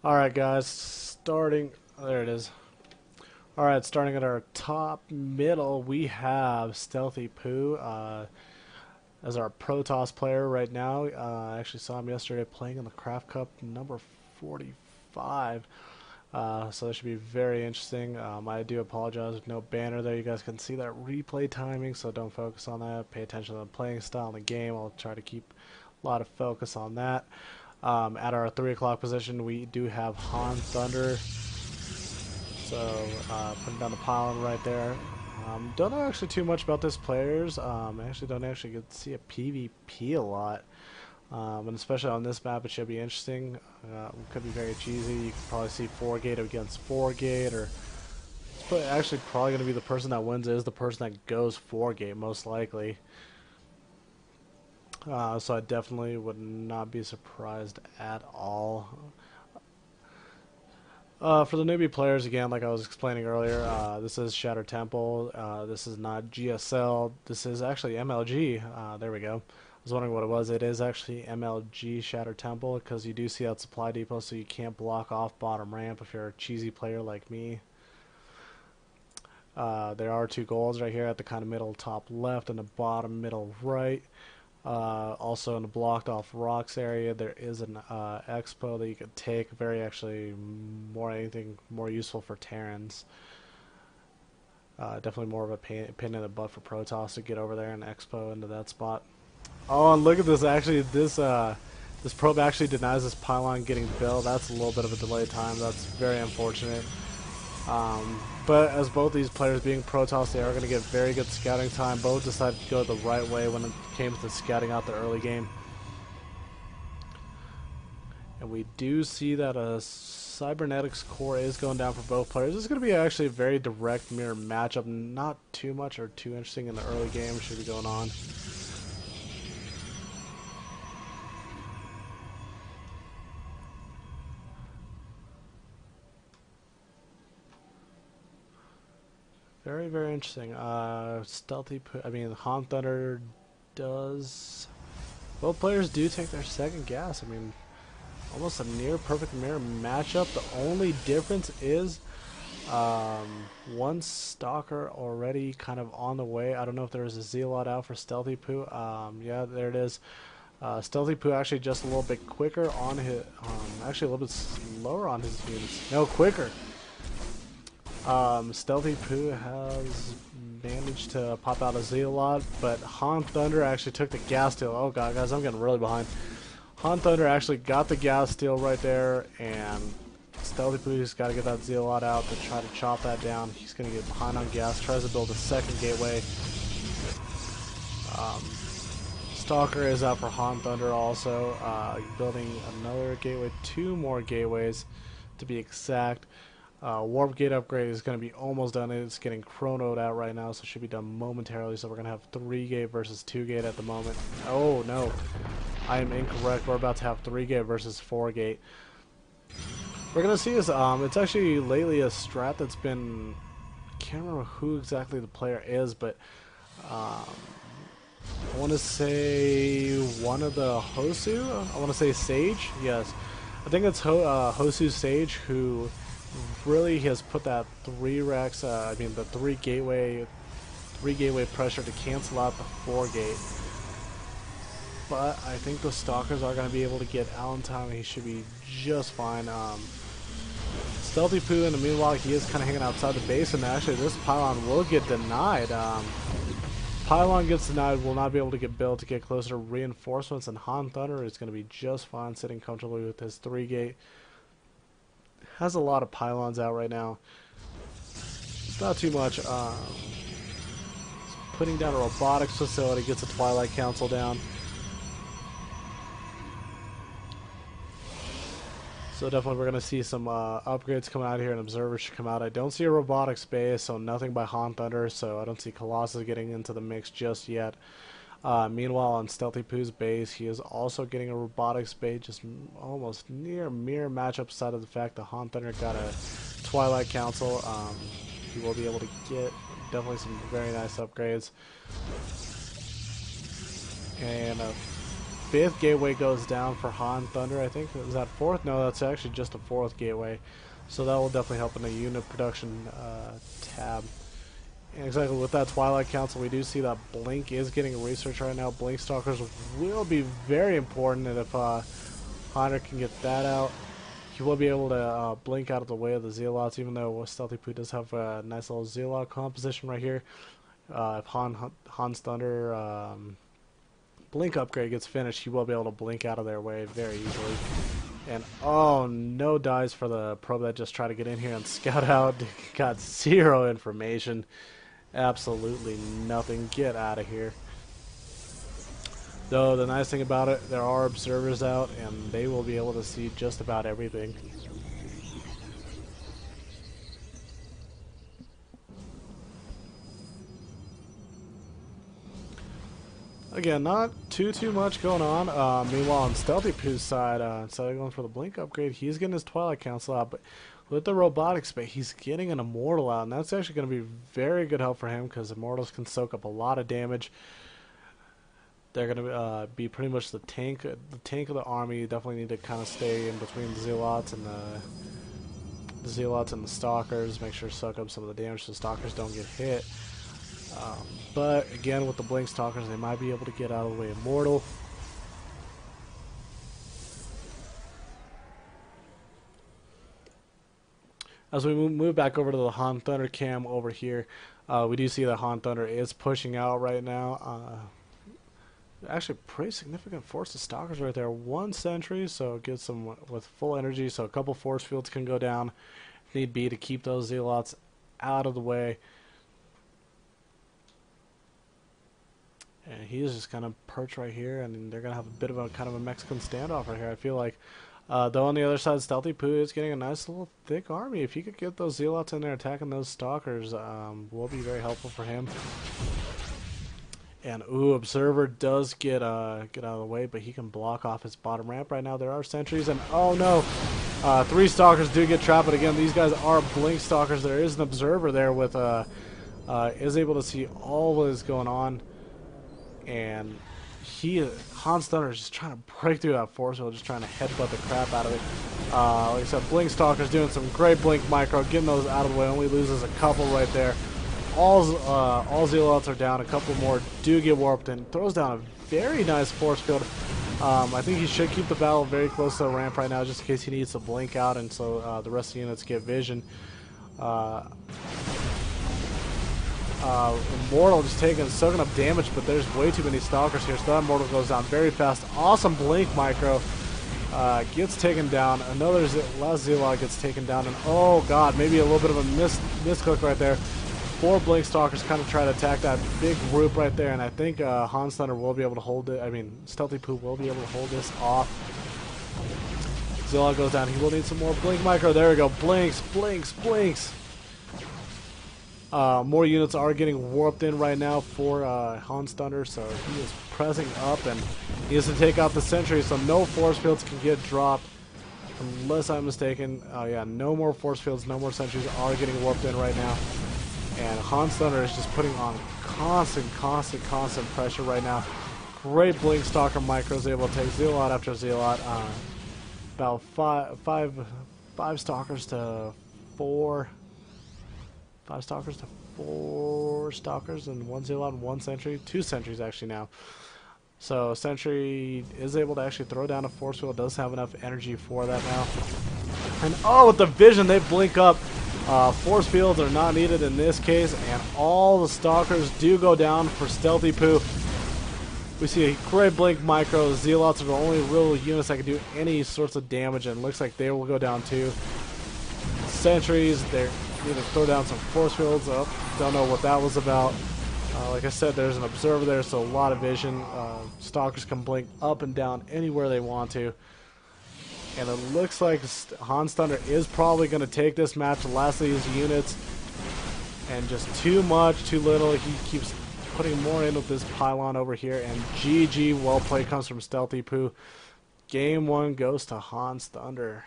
Alright guys, there it is. Alright, starting at our top middle, we have Stealthypoo as our Protoss player right now. I actually saw him yesterday playing in the Craft Cup number 45. So that should be very interesting. I do apologize with no banner there. You guys can see that replay timing, so don't focus on that. Pay attention to the playing style in the game. I'll try to keep a lot of focus on that. At our 3 o'clock position, we do have HanThundeR. So putting down the pylon right there. Don't know actually too much about this players. I actually don't actually get to see a PvP a lot. And especially on this map, it should be interesting. Could be very cheesy. You could probably see 4-gate against 4-gate, or it's actually probably going to be the person that wins is the person that goes 4-gate, most likely. So I definitely would not be surprised at all. For the newbie players, again, like I was explaining earlier, this is Shattered Temple. This is not GSL. This is actually MLG. There we go. I was wondering what it was. It is actually MLG Shattered Temple, because you do see that supply depot, so you can't block off bottom ramp if you're a cheesy player like me. There are 2 goals right here at the kind of middle top left and the bottom middle right. Also in the blocked off rocks area, there is an expo that you could take. Very actually anything more useful for Terrans. Definitely more of a pain in the butt for Protoss to get over there and expo into that spot. Oh, and look at this! Actually, this probe actually denies this pylon getting built. That's a little bit of a delay time. That's very unfortunate. But as both these players being Protoss, they are going to get very good scouting time. Both decided to go the right way when it came to scouting out the early game. And we do see that a cybernetics core is going down for both players. This is going to be actually a very direct mirror matchup. Not too much or too interesting in the early game should be going on. Very, very interesting. HanThundeR does... Both players do take their second gas. I mean, almost a near perfect mirror matchup. The only difference is one Stalker already kind of on the way. I don't know if there is a Zealot out for Stealthypoo. Yeah, there it is. Stealthypoo actually just a little bit quicker on his... actually a little bit slower on his units. No, quicker. Stealthypoo has managed to pop out a Zealot, but HanThundeR actually took the gas steal. Oh god, guys, I'm getting really behind. HanThundeR actually got the gas steal right there, and Stealthypoo's got to get that Zealot out to try to chop that down. He's going to get behind on gas, tries to build a second gateway. Stalker is out for HanThundeR also, building another gateway, 2 more gateways to be exact. Warp gate upgrade is going to be almost done. It's getting chronoed out right now, so it should be done momentarily. So we're going to have 3 gate versus 2 gate at the moment. Oh no, I am incorrect. We're about to have 3 gate versus 4 gate. We're going to see is it's actually lately a strat that's been, I can't remember who exactly the player is, but I want to say one of the Hosu. I want to say Sage. Yes, I think it's Hosu Sage who really has put that 3 racks, the 3 gateway pressure to cancel out the 4 gate. But I think the Stalkers are going to be able to get Allentown, and he should be just fine. Stealthypoo, in the meanwhile, he is kind of hanging outside the base, and actually this pylon will get denied. Pylon gets denied, will not be able to get built to get closer to reinforcements, and HanThundeR is going to be just fine, sitting comfortably with his 3 gate. Has a lot of pylons out right now. It's not too much. Putting down a robotics facility, gets a Twilight Council down. So definitely we're going to see some upgrades coming out here, and observers should come out. I don't see a robotics base, so nothing by HanThundeR, so I don't see Colossus getting into the mix just yet. Meanwhile, on Stealthypoo's base, he is also getting a robotics base, just almost near mirror matchup side of the fact that HanThundeR got a Twilight Council. He will be able to get definitely some very nice upgrades. And fifth gateway goes down for HanThundeR. I think is that fourth? No, that's actually just a fourth gateway. So that will definitely help in the unit production tab. And exactly with that Twilight Council, we do see that Blink is getting research right now. Blink Stalkers will be very important, and if HanThundeR can get that out, he will be able to blink out of the way of the Zealots, even though Stealthypoo does have a nice little Zealot composition right here. If HanThundeR blink upgrade gets finished, he will be able to blink out of their way very easily. And oh, no dies for the probe that just tried to get in here and scout out. Got zero information. Absolutely nothing. Get out of here. Though the nice thing about it, there are observers out and they will be able to see just about everything. Again, not too much going on. Meanwhile, on Stealthypoo's side, instead of going for the Blink upgrade, he's getting his Twilight Council out. But with the robotics bait, he's getting an Immortal out, and that's actually going to be very good help for him because Immortals can soak up a lot of damage. They're going to be pretty much the tank of the army. You definitely need to kind of stay in between the Zealots and the Stalkers. Make sure to soak up some of the damage so the Stalkers don't get hit. But again, with the Blink Stalkers, they might be able to get out of the way Immortal. As we move back over to the HanThundeR cam over here, we do see that HanThundeR is pushing out right now. Actually, pretty significant force of Stalkers right there. One sentry, so it gets them with full energy, so a couple force fields can go down if need be to keep those Zealots out of the way. And he is just kind of perched right here, and they're going to have a bit of a kind of a Mexican standoff right here, I feel like. Though on the other side, Stealthypoo is getting a nice little thick army. If he could get those Zealots in there attacking those Stalkers, will be very helpful for him. And ooh, Observer does get out of the way, but he can block off his bottom ramp right now. There are sentries, and oh no, 3 Stalkers do get trapped. But again, these guys are Blink Stalkers. There is an Observer there with is able to see all what is going on, and HanThundeR is just trying to break through that force field, just trying to headbutt the crap out of it. Like I said, Blink Stalker's doing some great Blink micro, getting those out of the way. Only loses a couple right there. All Zealots are down. A couple more do get warped and throws down a very nice force field. I think he should keep the battle very close to the ramp right now, just in case he needs to blink out, and so the rest of the units get vision. Immortal just soaking up damage, but there's way too many Stalkers here, so that Immortal goes down very fast. Awesome Blink micro. Gets taken down. Another last Zealot gets taken down, and oh god, maybe a little bit of a misclick right there. 4 Blink Stalkers kind of try to attack that big group right there, and I think HanThundeR will be able to hold it. I mean, Stealthypoo will be able to hold this off. Zealot goes down. He will need some more Blink micro. There we go. Blinks, blinks, blinks. More units are getting warped in right now for HanThundeR, so he is pressing up, and he has to take out the sentry, so no force fields can get dropped, unless I'm mistaken. Yeah, no more force fields, no more sentries are getting warped in right now. And HanThundeR is just putting on constant pressure right now. Great Blink Stalker micros, able to take Zealot after Zealot. About five Stalkers to 4. 5 Stalkers to 4 Stalkers, and 1 Zealot and 1 sentry. 2 sentries actually now. So sentry is able to actually throw down a force field. Does have enough energy for that now. And oh, with the vision, they blink up. Force fields are not needed in this case, and all the Stalkers do go down for Stealthypoo. We see a great Blink micro. Zealots are the only real units that can do any sorts of damage, and it looks like they will go down too. Sentries, they need to throw down some force fields. Oh, don't know what that was about. Like I said, there's an Observer there, so a lot of vision. Stalkers can blink up and down anywhere they want to. And it looks like HanThundeR is probably going to take this match, the last of these units. And just too much, too little. He keeps putting more in with this pylon over here. And GG, well played, comes from Stealthypoo. Game 1 goes to HanThundeR.